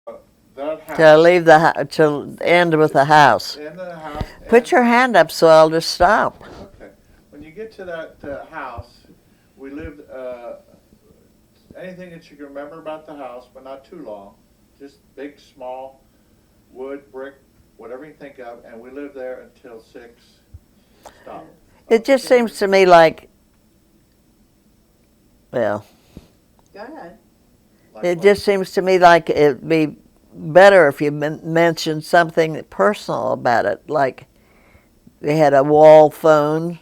that house. To leave to end with the house. In the house. Put your hand up so I'll just stop. Okay. When you get to that house, we lived. Anything that you can remember about the house, but not too long. Just big, small, wood, brick, whatever you think of, and we lived there until 6. Stop. It just seems to me like, well, Go ahead. Like it what? just seems to me like it'd be better if you mentioned something personal about it, like they had a wall phone.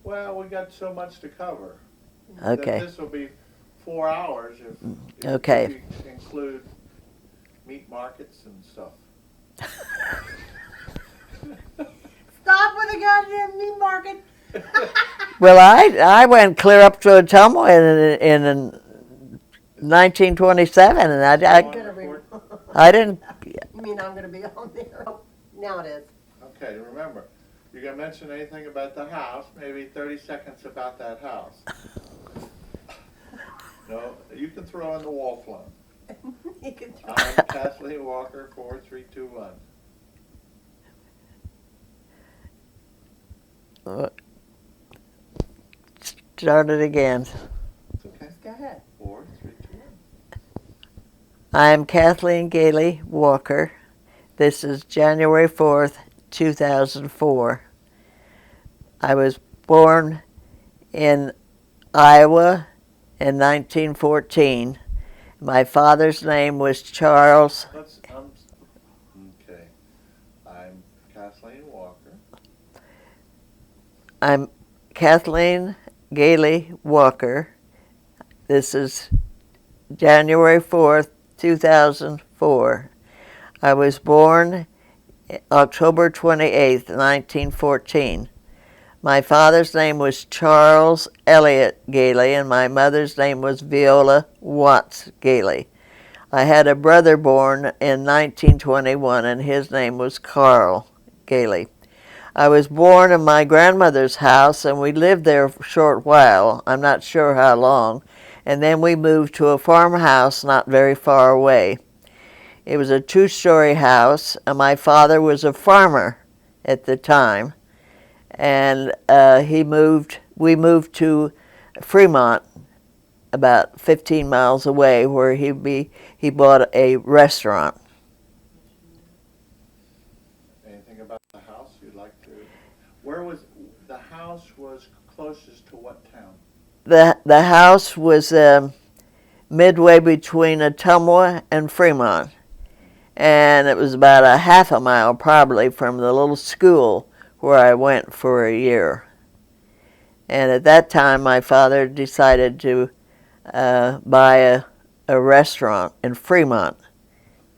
Well, we got so much to cover. Okay. This will be 4 hours if Okay. you include meat markets and stuff. Stop with the goddamn meat market. Well, I went clear up to Ottumwa in 1927, and I didn't. You mean I'm gonna be on there? Now it is. Okay, remember, you're going to mention anything about the house, maybe 30 seconds about that house. No, you can throw in the wall phone. You can throw. I'm Kathleen Walker, 4321. Start it again. It's okay. Go ahead. 4321. I am Kathleen Gailey Walker. This is January 4th, 2004. I was born in Iowa in 1914. My father's name was Charles. Okay. I'm Kathleen Walker. I'm Kathleen Gailey Walker. This is January 4th, 2004. I was born October 28th, 1914. My father's name was Charles Elliott Gailey, and my mother's name was Viola Watts Gailey. I had a brother born in 1921, and his name was Carl Gailey. I was born in my grandmother's house, and we lived there for a short while. I'm not sure how long. And then we moved to a farmhouse not very far away. It was a 2-story house, and my father was a farmer at the time. And we moved to Fremont, about 15 miles away, where he bought a restaurant. Anything about the house you'd like to? Where was the house was closest to what town? The house was midway between Ottumwa and Fremont, and it was about a half a mile probably from the little school where I went for a year. And at that time, my father decided to buy a restaurant in Fremont,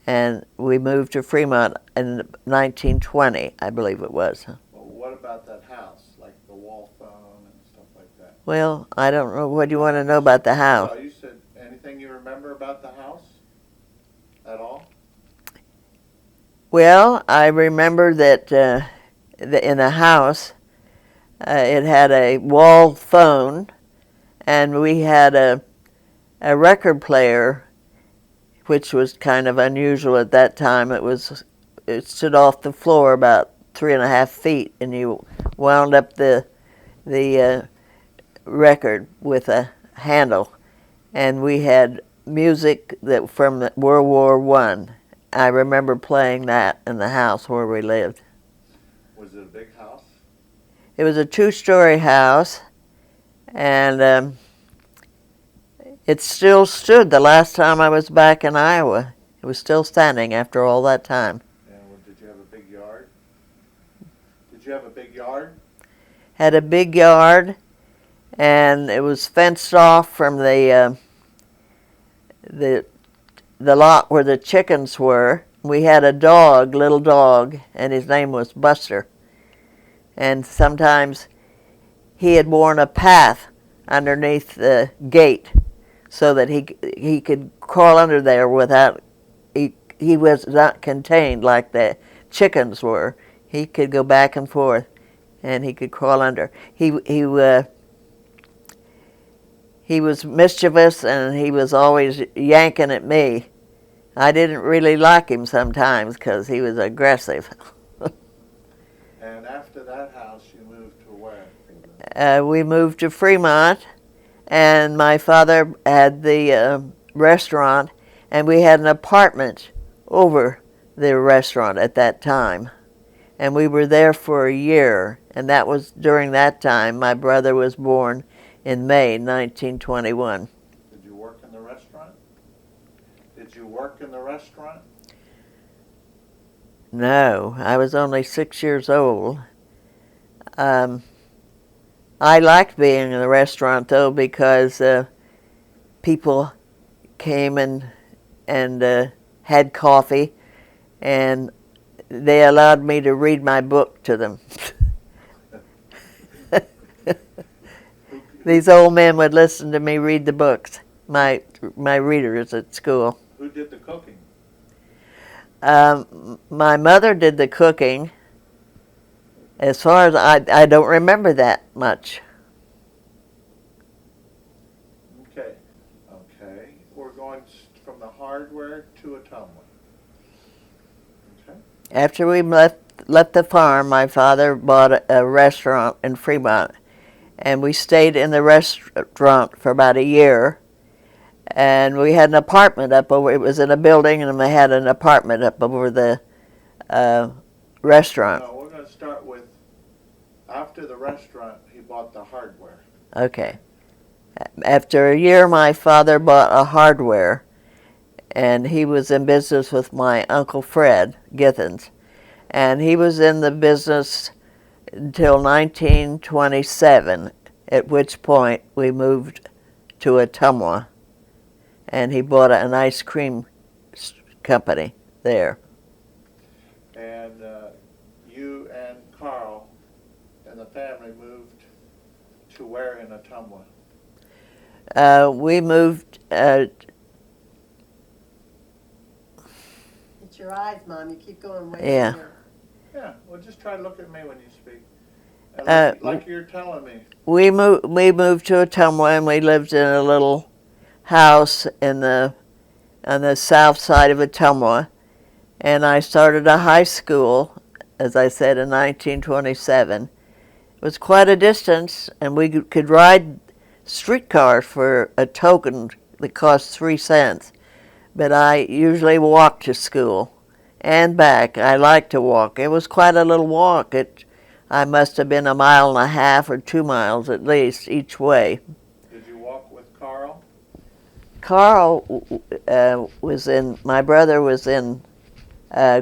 and we moved to Fremont in 1920, I believe it was. Well, what about that house, like the wall phone and stuff like that? Well, I don't know. What do you want to know about the house? Well, you said anything you remember about the house at all? Well, I remember that in the house, it had a wall phone, and we had a record player, which was kind of unusual at that time. It stood off the floor about 3.5 feet, and you wound up the record with a handle, and we had music that from World War I. I remember playing that in the house where we lived. Was it a big house? It was a 2-story house, and it still stood the last time I was back in Iowa. It was still standing after all that time. And did you have a big yard? Did you have a big yard? Had a big yard, and it was fenced off from the lot where the chickens were. We had a dog, little dog, and his name was Buster. And sometimes he had worn a path underneath the gate so that he could crawl under there without, he was not contained like the chickens were. He could go back and forth, and he could crawl under. He was mischievous, and he was always yanking at me. I didn't really like him sometimes because he was aggressive. And after that house, you moved to where? We moved to Fremont, and my father had the restaurant, and we had an apartment over the restaurant at that time. And we were there for a year, and that was during that time. My brother was born in May 1921. Did you work in the restaurant? Did you work in the restaurant? No, I was only 6 years old. I liked being in the restaurant, though, because people came and had coffee, and they allowed me to read my book to them. These old men would listen to me read the books, my readers at school. Who did the cooking? My mother did the cooking. As far as I don't remember that much. Okay. We're going from the hardware to Ottumwa. Okay. After we left the farm, my father bought a restaurant in Fremont, and we stayed in the restaurant for about a year. And we had an apartment up over. It was in a building, and we had an apartment up over the restaurant. No, we're going to start with after the restaurant. He bought the hardware. Okay. After a year, my father bought a hardware, and he was in business with my Uncle Fred Githens. And he was in the business until 1927, at which point we moved to Ottumwa, and he bought an ice cream company there. And you and Carl and the family moved to where in Ottumwa? We moved. It's your eyes, Mom. You keep going way Yeah. over. Yeah, well, just try to look at me when you speak. Like you're telling me. We moved to Ottumwa, and we lived in a little house on the south side of Ottumwa, and I started a high school, as I said, in 1927. It was quite a distance, and we could ride streetcars for a token that cost 3 cents, but I usually walked to school and back. I liked to walk. It was quite a little walk. I must have been 1.5 miles or 2 miles at least each way. Did you walk with Carl? Carl my brother was in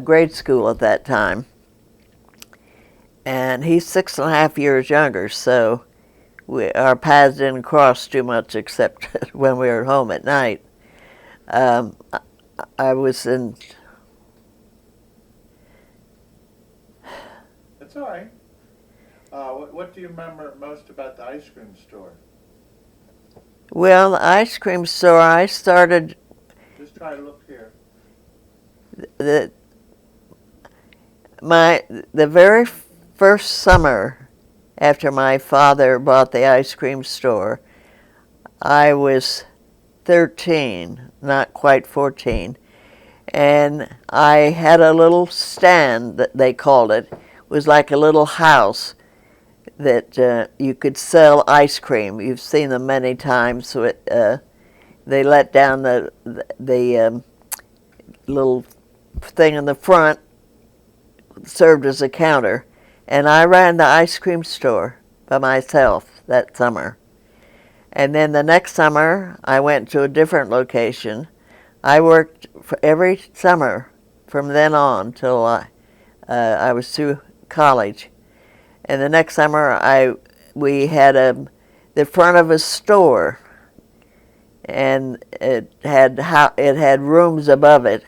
grade school at that time, and he's 6.5 years younger, so our paths didn't cross too much except when we were home at night. I was in... It's all right. What do you remember most about the ice cream store? Well, the ice cream store, I started... Just try to look here. The very first summer after my father bought the ice cream store, I was 13, not quite 14, and I had a little stand that they called it. It was like a little house that you could sell ice cream. You've seen them many times. So they let down the little thing in the front, served as a counter, and I ran the ice cream store by myself that summer. And then the next summer, I went to a different location. I worked for every summer from then on till I was through college. And the next summer, we had the front of a store, and it had rooms above it.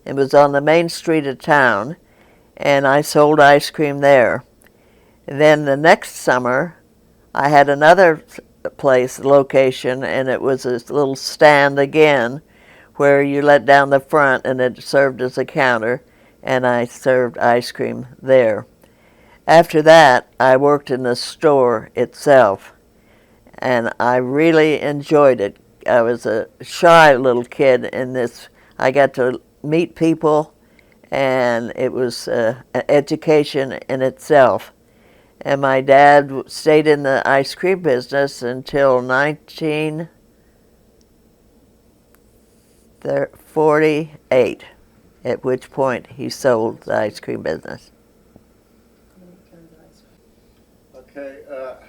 It was on the main street of town, and I sold ice cream there. And then the next summer, I had another location, and it was this little stand again, where you let down the front, and it served as a counter, and I served ice cream there. After that, I worked in the store itself, and I really enjoyed it. I was a shy little kid in this. I got to meet people, and it was an education in itself. And my dad stayed in the ice cream business until 1948, at which point he sold the ice cream business. Okay,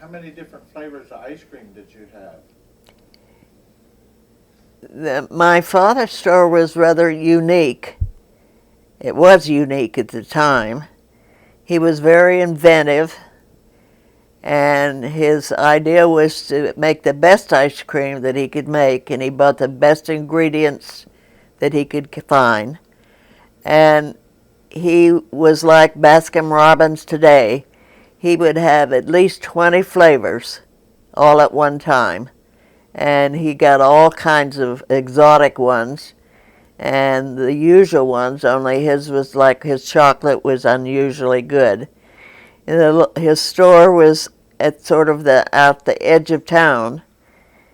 how many different flavors of ice cream did you have? My father's store was rather unique. It was unique at the time. He was very inventive, and his idea was to make the best ice cream that he could make, and he bought the best ingredients that he could find. And he was like Baskin-Robbins today. He would have at least 20 flavors all at one time. And he got all kinds of exotic ones and the usual ones, only his was like his chocolate was unusually good. His store was at sort of out the edge of town.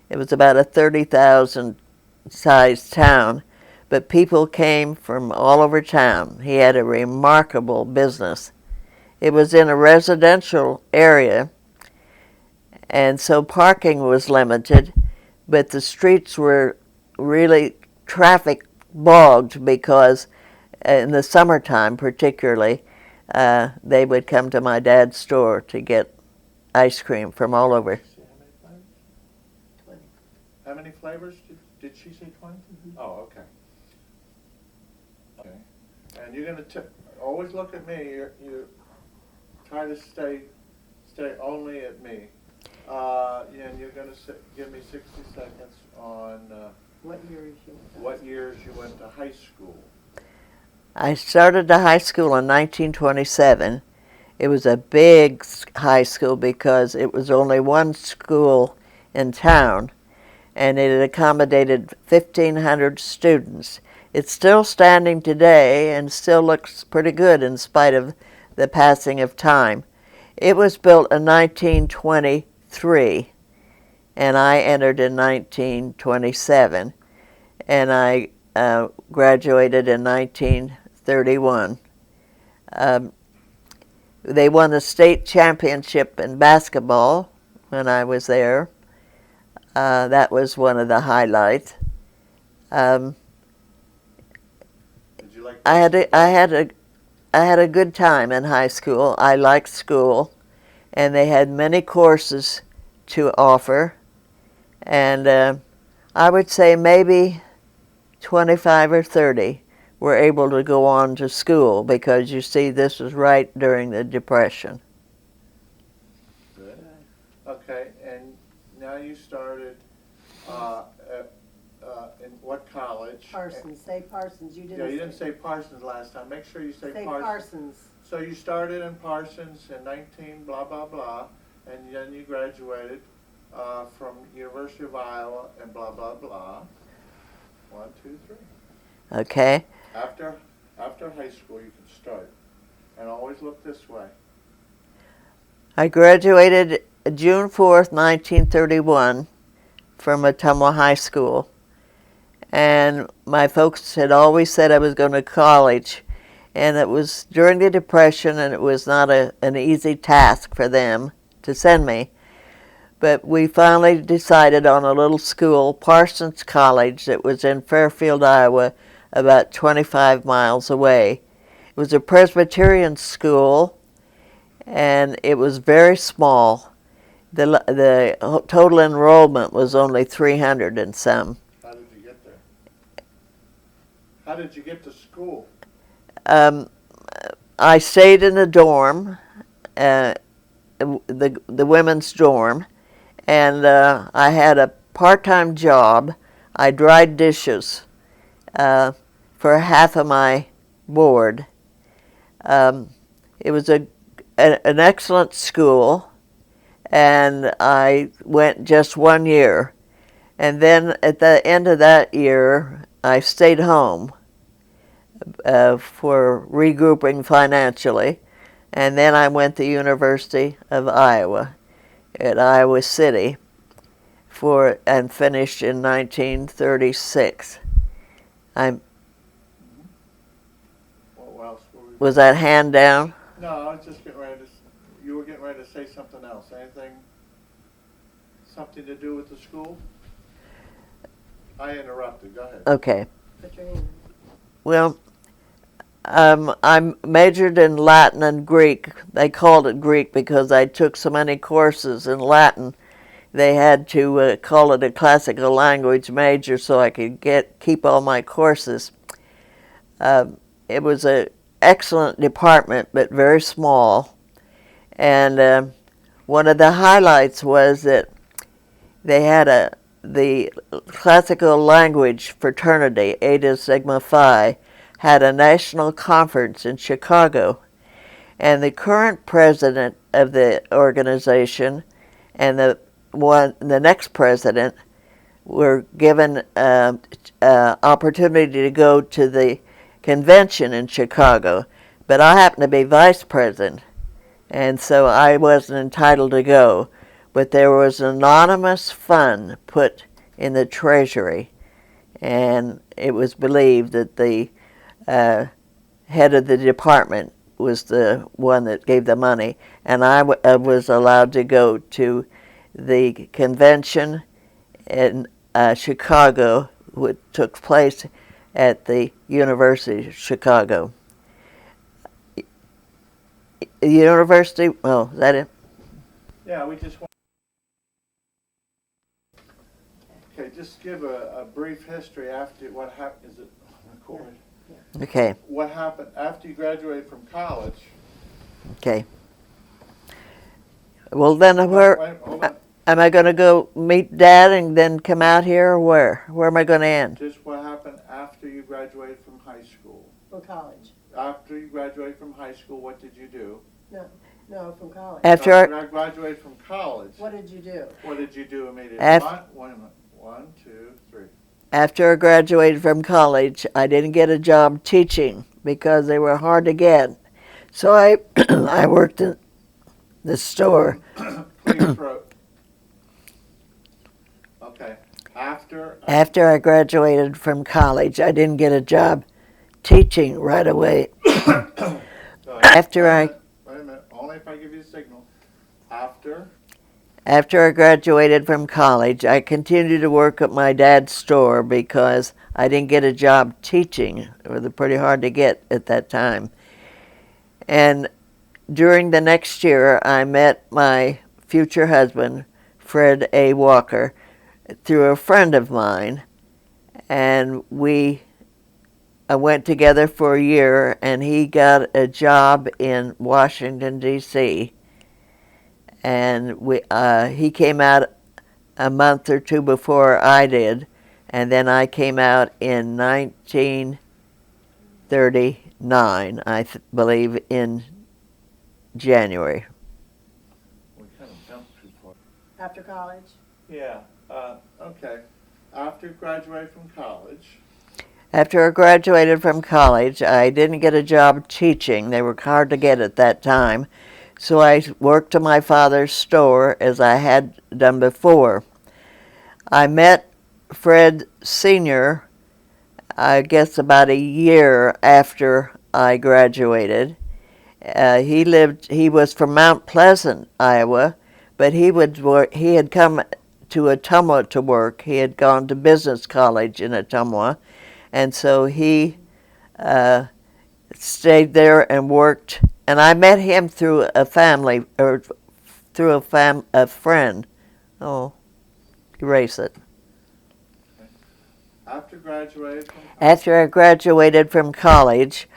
It was about a 30,000 sized town, but people came from all over town. He had a remarkable business. It was in a residential area, and so parking was limited, but the streets were really traffic bogged because in the summertime particularly, they would come to my dad's store to get ice cream from all over. See how many flavors? 20. How many flavors did she say 20? Oh, okay. Okay. And you're gonna always look at me. You try to stay only at me. And you're gonna give me 60 seconds on What year is she? what years you went to high school. I started the high school in 1927. It was a big high school because it was only one school in town, and it accommodated 1,500 students. It's still standing today and still looks pretty good in spite of the passing of time. It was built in 1923, and I entered in 1927, and I graduated in 1931. They won the state championship in basketball when I was there. That was one of the highlights. Did you like I had a good time in high school. I liked school, and they had many courses to offer, and I would say maybe 25 or 30 were able to go on to school because, you see, this was right during the Depression. Good. Okay, and now you started in what college? Parsons. Say Parsons. You didn't. Yeah, you didn't say Parsons last time. Make sure you say Parsons. Parsons. So you started in Parsons in 19 blah blah blah, and then you graduated from University of Iowa and blah blah blah. 1, 2, 3. Okay? After high school, you can start, and always look this way. I graduated June 4th, 1931 from Ottumwa High School. And my folks had always said I was going to college. And it was during the Depression, and it was not an easy task for them to send me. But we finally decided on a little school, Parsons College, that was in Fairfield, Iowa, about 25 miles away. It was a Presbyterian school, and it was very small. The total enrollment was only 300 and some. How did you get there? How did you get to school? I stayed in the dorm, the women's dorm, and I had a part-time job. I dried dishes for half of my board. It was an excellent school, and I went just 1 year. And then at the end of that year, I stayed home for regrouping financially. And then I went to the University of Iowa at Iowa City and finished in 1936. What else were we? Was that hand down? No, I was just getting ready to, you were getting ready to say something else. Anything, something to do with the school? I interrupted, go ahead. Okay. Put your hand. Well, I'm majored in Latin and Greek. They called it Greek because I took so many courses in Latin. They had to call it a classical language major so I could keep all my courses. It was an excellent department, but very small. And one of the highlights was that they had the classical language fraternity, Eta Sigma Phi, had a national conference in Chicago. And the current president of the organization and the next president were given opportunity to go to the convention in Chicago, but I happened to be vice president, and so I wasn't entitled to go. But there was an anonymous fund put in the treasury, and it was believed that the head of the department was the one that gave the money, and I was allowed to go to the convention in Chicago, which took place at the University of Chicago. The university, oh, is that it? Yeah, we just want. Okay, just give a brief history after what happened. Is it recorded? Okay, What happened after you graduated from college? okay. Well, then where Wait, hold on. am I going to go meet Dad and then come out here, or where? Where am I going to end? Just what happened after you graduated from high school? From college. After you graduated from high school, what did you do? No, from college. After I graduated from college, What did you do? what did you do immediately? Af- Wait a minute. 1, 2, 3. After I graduated from college, I didn't get a job teaching because they were hard to get. So I I worked in the store. Clear throat. Okay. After After I graduated from college, I didn't get a job teaching right away. After Wait a minute. Only if I give you a signal. After I graduated from college, I continued to work at my dad's store because I didn't get a job teaching. It was pretty hard to get at that time. And during the next year, I met my future husband, Fred A. Walker, through a friend of mine. And we went together for a year, and he got a job in Washington, D.C., and he came out a month or two before I did, and then I came out in 1939, I believe, in January. We kind of jumped too far. After college? Yeah. Okay. After you graduated from college. After I graduated from college, I didn't get a job teaching. They were hard to get at that time. So I worked at my father's store as I had done before. I met Fred Sr., I guess about a year after I graduated. He was from Mount Pleasant, Iowa, but he had come to Ottumwa to work. He had gone to business college in Ottumwa, and so he stayed there and worked. And I met him through a family, or through a friend. Oh, erase it. After graduated from college. After I graduated from college,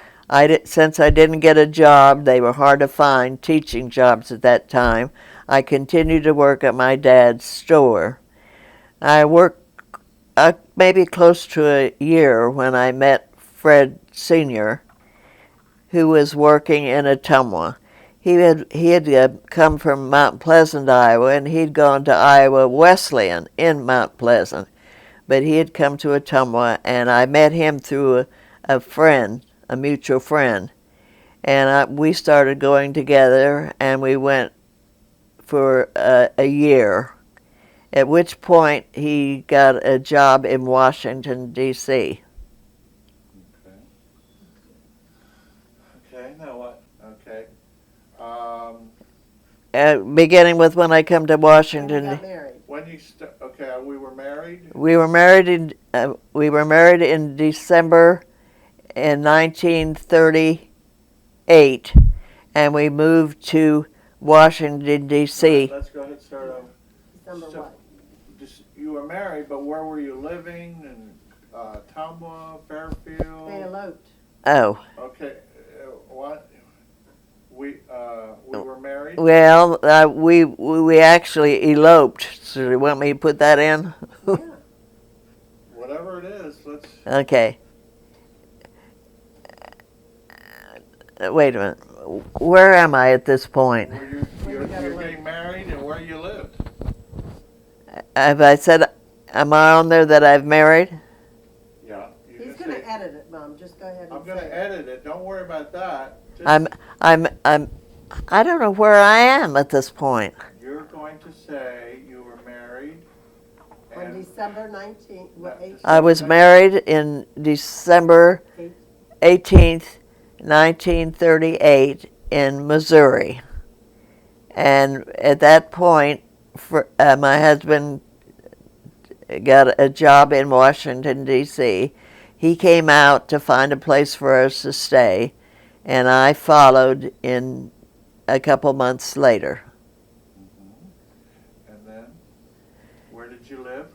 since I didn't get a job, they were hard to find, teaching jobs at that time, I continued to work at my dad's store. I worked maybe close to a year when I met Fred Sr., who was working in Ottumwa. He had come from Mount Pleasant, Iowa, and he'd gone to Iowa Wesleyan in Mount Pleasant. But he had come to Ottumwa, and I met him through a friend, a mutual friend. And we started going together, and we went for a year, at which point he got a job in Washington, D.C. Okay, now what? Okay. Beginning with when I come to When you Washington. got married. When you okay, we were married. We were married in December in 1938, and we moved to Washington D.C. Let's go ahead and start over. December So- what? You were married, but where were you living? In Tamwa, Fairfield. They eloped. Oh, Okay, what? We were married. well, we actually eloped. So you want me to put that in? Yeah. Whatever it is, let's. Okay. Wait a minute. Where am I at this point? Where Where you gotta you're live. getting married and where you lived. Have I said, am I on there that I've married? Yeah. You He's can gonna say- edit it, Mom. Just go ahead and I'm gonna say it. edit it. Don't worry about that. Just, I don't know where I am at this point. You're going to say you were married. On And December 19th, what, Not 18th? I was married in December 18th, 1938 in Missouri. And at that point, my husband got a job in Washington, D.C. He came out to find a place for us to stay, and I followed in a couple months later. and then, where did you live?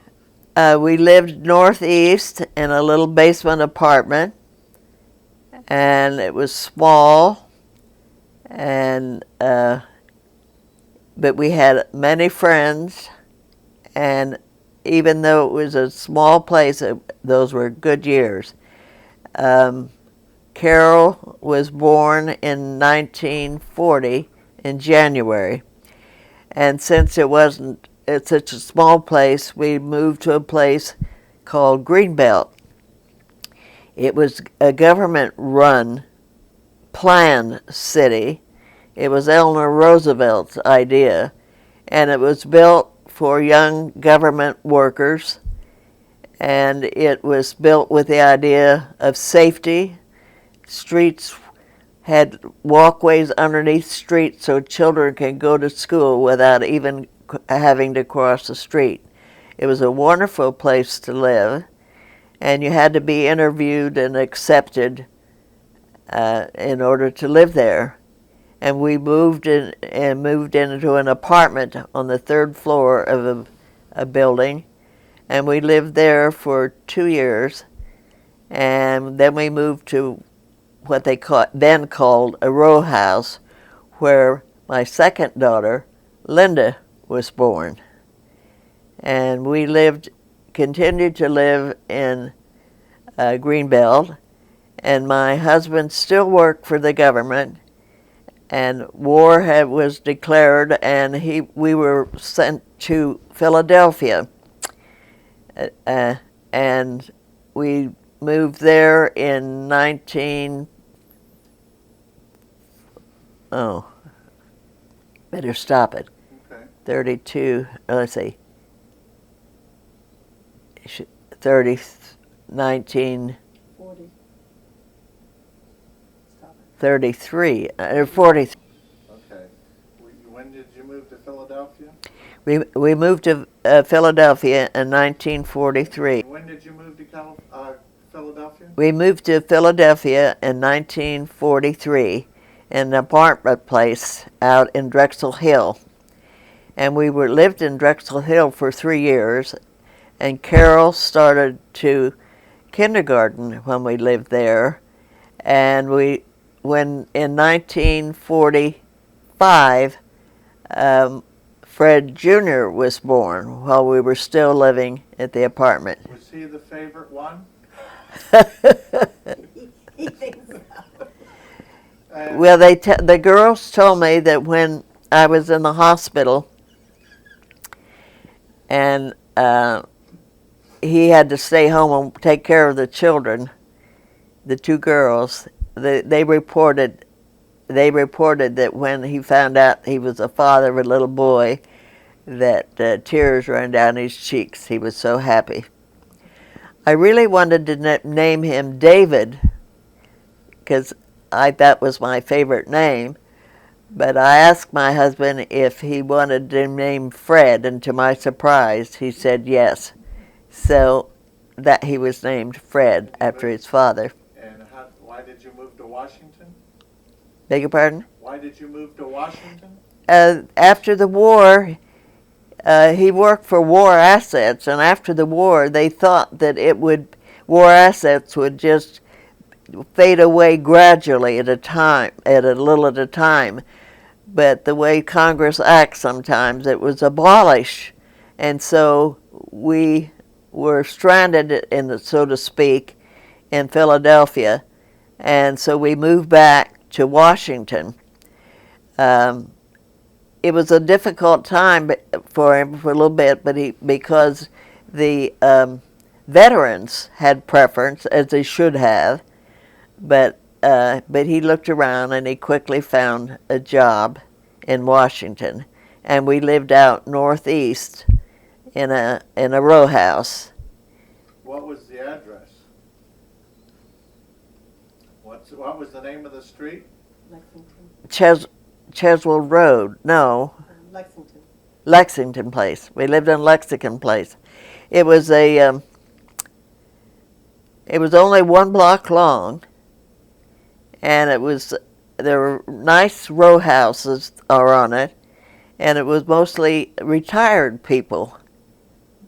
We lived northeast in a little basement apartment, and it was small, and but we had many friends, and even though it was a small place, those were good years. Carol was born in 1940 in January, and since it's such a small place, we moved to a place called Greenbelt. It was a government-run, planned city. It was Eleanor Roosevelt's idea, and it was built for young government workers, and it was built with the idea of safety. Streets had walkways underneath streets so children can go to school without even having to cross the street. It was a wonderful place to live, and you had to be interviewed and accepted in order to live there. And we moved into an apartment on the third floor of a building, and we lived there for 2 years, and then we moved to what they then called a row house, where my second daughter, Linda, was born. And we continued to live in Greenbelt, and my husband still worked for the government, and war was declared, and we were sent to Philadelphia, and we moved there in better stop it. Okay. 32. Let's see. 1933 Stop or 40. Okay. When did you move to Philadelphia? We moved to Philadelphia in 1943. When did you move to Philadelphia? We moved to Philadelphia in 1943 in an apartment place out in Drexel Hill. And we lived in Drexel Hill for 3 years, and Carol started to kindergarten when we lived there. And when in 1945, Fred Jr. was born while we were still living at the apartment. Was he the favorite one? He thinks so. And Well, the girls told me that when I was in the hospital and he had to stay home and take care of the children, the 2 girls, they reported that when he found out he was the father of a little boy, that tears ran down his cheeks. He was so happy. I really wanted to name him David, because that was my favorite name. But I asked my husband if he wanted to name Fred, and to my surprise, he said yes. So that he was named Fred after his father. And why did you move to Washington? Beg your pardon? Why did you move to Washington? After the war, he worked for War Assets, and after the war, they thought that War Assets would just fade away gradually at a little at a time. But the way Congress acts sometimes, it was abolished, and so we were stranded so to speak, in Philadelphia, and so we moved back to Washington. It was a difficult time for him for a little bit, because the veterans had preference, as they should have, but he looked around and he quickly found a job in Washington, and we lived out northeast in a row house. What was the address? What was the name of the street? Lexington. Cheswell Road, no, Lexington. Lexington Place. We lived in Lexington Place. It was it was only 1 block long, and there were nice row houses on it, and it was mostly retired people.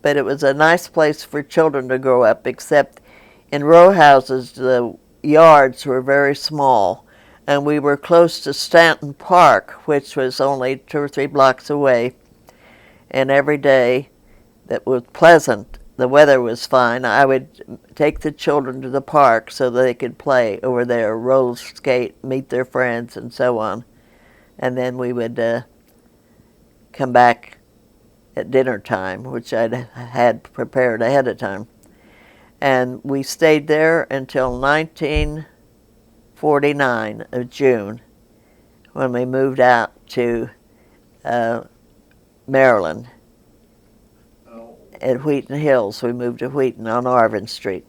But it was a nice place for children to grow up, except in row houses the yards were very small, and we were close to Stanton Park, which was only 2 or 3 blocks away. And every day that was pleasant, the weather was fine, I would take the children to the park so they could play over there, roller skate, meet their friends, and so on. And then we would come back at dinner time, which I'd had prepared ahead of time. And we stayed there until 1949 of June, when we moved out to Maryland. Oh, At Wheaton Hills. We moved to Wheaton on Arvin Street.